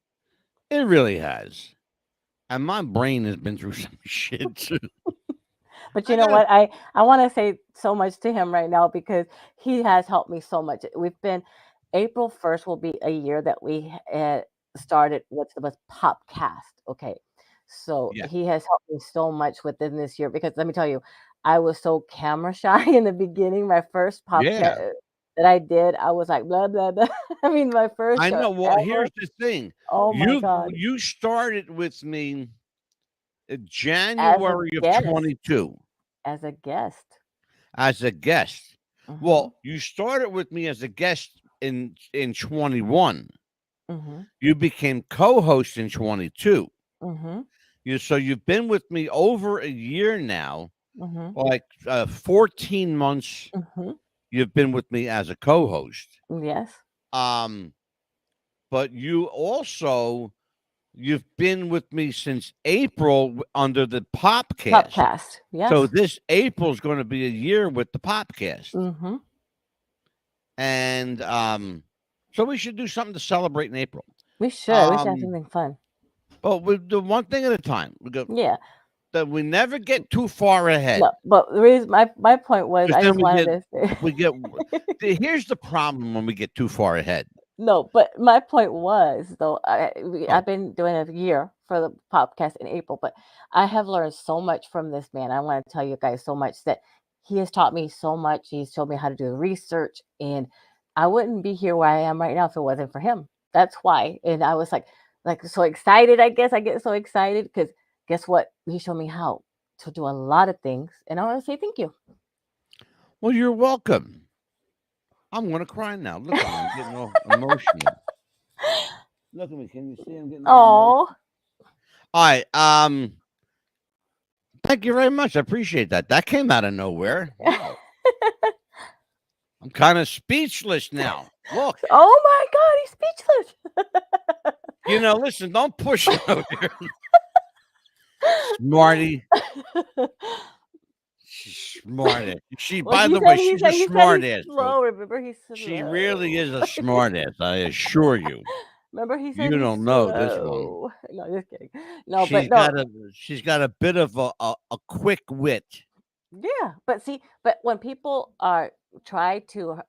It really has. And my brain has been through some shit too. But you I know got what? I want to say so much to him right now because he has helped me so much. We've been April 1st will be a year that we started what's the best popcast. Okay. So yeah. he has helped me so much within this year because let me tell you, I was so camera shy in the beginning. My first Yeah. podcast that I did, I was like blah blah blah. I mean, my first I show know. Well, ever. here's the thing. Oh my You God. you started with me As a January of guest, 22 as a guest. as a guest. Mhm. Well, you started with me as a guest in 21. Mhm. You became co-host in 22. Mhm. You've been with me over a year now, Mhm. like 14 months. Mhm. You've been with me as a co-host. Yes. Um, but you've been with me since April under the Popcast. Podcast. So Yes. this April is going to be a year with the Popcast, Mhm. and so we should do something to celebrate in April. We should. We should have Um, something fun. but we do one thing at a time. We go Yeah. that we never get too far ahead No, but the reason my point was because I then just wanted to say we get. Here's the problem when we get too far ahead. no, but my point was though Oh, I've been doing a year for the podcast in April, but I have learned so much from this man. I want to tell you guys so much that he has taught me so much. He's showed me how to do the research, and I wouldn't be here where I am right now if it wasn't for him. That's why. And I was like so excited. I guess I get so excited because guess what? He showed me how to do a lot of things, and I want to say thank you. well, you're welcome. I'm gonna cry now. Look at me. I'm getting all emotional. Look at me. Can you see I'm getting all emotional? Oh, All right. Thank you very much. I appreciate that. That came out of nowhere. Wow. I'm kind of speechless now. Look, oh my God, he's speechless. listen, don't push it over here. Smarty. She's smart ass. Well, By the way, she's a he said smart he's ass, slow. folks. Remember, he's She slow. really is a smart ass. I assure you. Remember, he said You he's don't know this one. slow. No, just kidding. No, but She's no, got a she's got a bit of a quick wit. yeah. But see, but when people are try to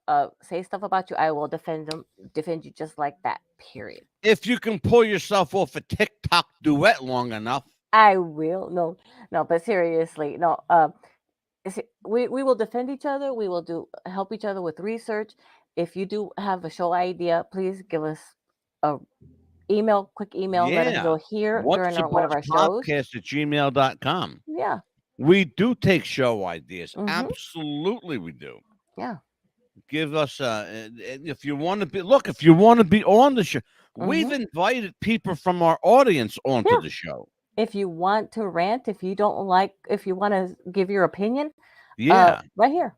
say stuff about you, I will defend you just like that. Period. If you can pull yourself off a TikTok duet long enough. I will. No, no. But seriously, no. We will defend each other. We will do help each other with research. If you do have a show idea, please give us a quick email. Let us Yeah. know here What's during the one of buzz our shows. podcast at gmail.com. Yeah. We do take show ideas. Mhm. Absolutely, we do. Yeah. Give us and if you want to be if you want to be on the show. We've Mhm. invited people from our audience onto Yeah. the show. If you want to rant, if you don't like, if you want to give your opinion, Yeah. right here.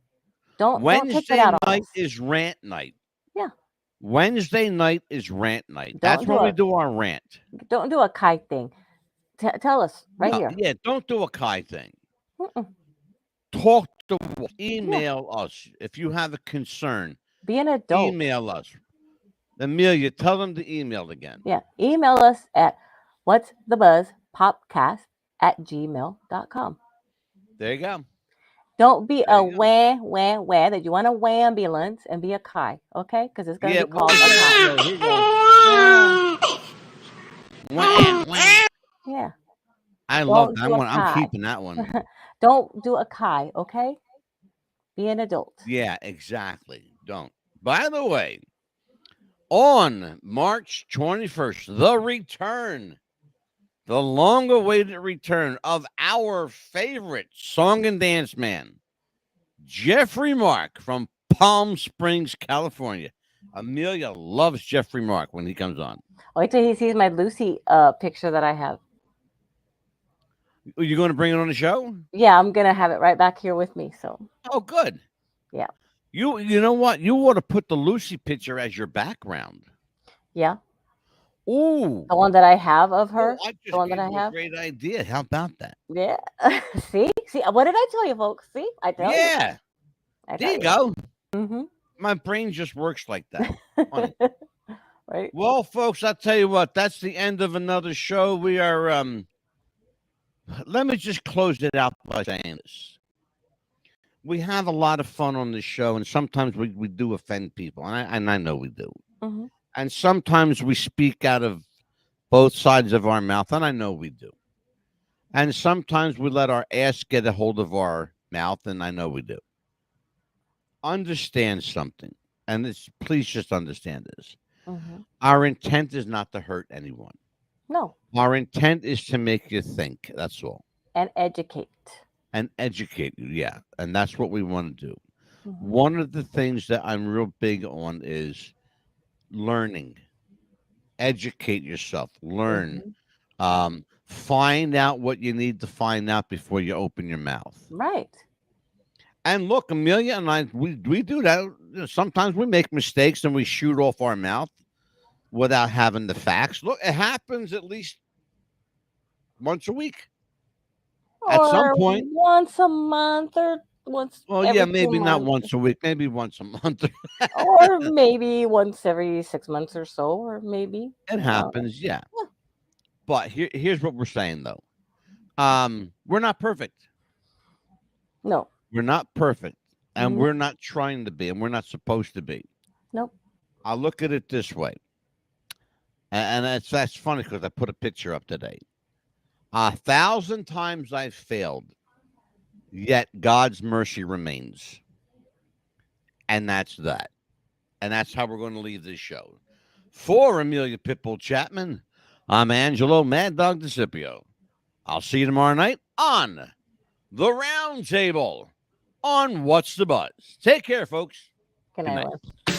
Don't take it Wednesday out on night us. is rant night. Yeah. Wednesday night is rant night. Don't That's do when we a do our rant. don't do a kite thing. Tell us right No, here. yeah, don't do a Kai thing. Mm-mm. Talk to Yeah. email us if you have a concern. Be an adult. Email us. Amelia, tell them the email again. Yeah. Email us at what's the buzz popcast at gmail.com. There you go. Don't be There a you go. wah that you want a ambulance and be a kai, okay? Because it's gonna Yeah, be what called was a that? kai. No, here you go. Yeah. Wham, wham. Yeah. I love Don't that do a one. I'm kai. keeping that one. Don't do a kai, okay? Be an adult. Yeah, exactly. Don't. By the way, on March 21st, the long awaited return of our favorite song and dance man, Jeffrey Mark from Palm Springs, California. Amelia loves Jeffrey Mark when he comes on. Wait till he sees my Lucy picture that I have. Are you going to bring it on the show? Yeah, I'm gonna have it right back here with me. So Oh, good. yeah. You know what? You ought to put the Lucy picture as your background. Yeah. Ooh. The one that I have of Oh, her. I The just one that gave I you a have. great idea. How about that? Yeah. See, what did I tell you, folks? See, I tell you, Yeah. I There tell you you. go. Mm-hmm. My brain just works like that. Funny. Right. Well, folks, I'll tell you what, that's the end of another show. We are let me just close it out by saying this. We have a lot of fun on this show, and sometimes we do offend people, and I know we do. Mm-hmm. And sometimes we speak out of both sides of our mouth, and I know we do. And sometimes we let our ass get a hold of our mouth, and I know we do. Understand something, and it's please just understand this. Mm-hmm. Our intent is not to hurt anyone. No, Our intent is to make you think. That's all. and educate. And educate you. Yeah. And that's what we want to do. Mm-hmm. One of the things that I'm real big on is learning. Educate yourself. Learn. Mm-hmm. Find out what you need to find out before you open your mouth. Right. And look, Amelia and I, we do that. Sometimes we make mistakes and we shoot off our mouth without having the facts. Look, it happens at least once a week. At some Or point, once a month, or once well, yeah, every two maybe not months, once a week, maybe once a month. or maybe once every 6 months or so, or maybe. It happens, yeah. Yeah. But here's what we're saying though. We're not perfect. No. We're not perfect, and Mm-hmm. we're not trying to be, and we're not supposed to be. Nope. I look at it this way, and that's funny because I put a picture up today. 1,000 times I've failed, yet God's mercy remains, and that's that. And that's how we're going to leave this show. For Amelia Pitbull Chapman, I'm Angelo Mad Dog DeCipio. I'll see you tomorrow night on the Round Table on What's the Buzz. Take care, folks. Good Good night, night. Liz.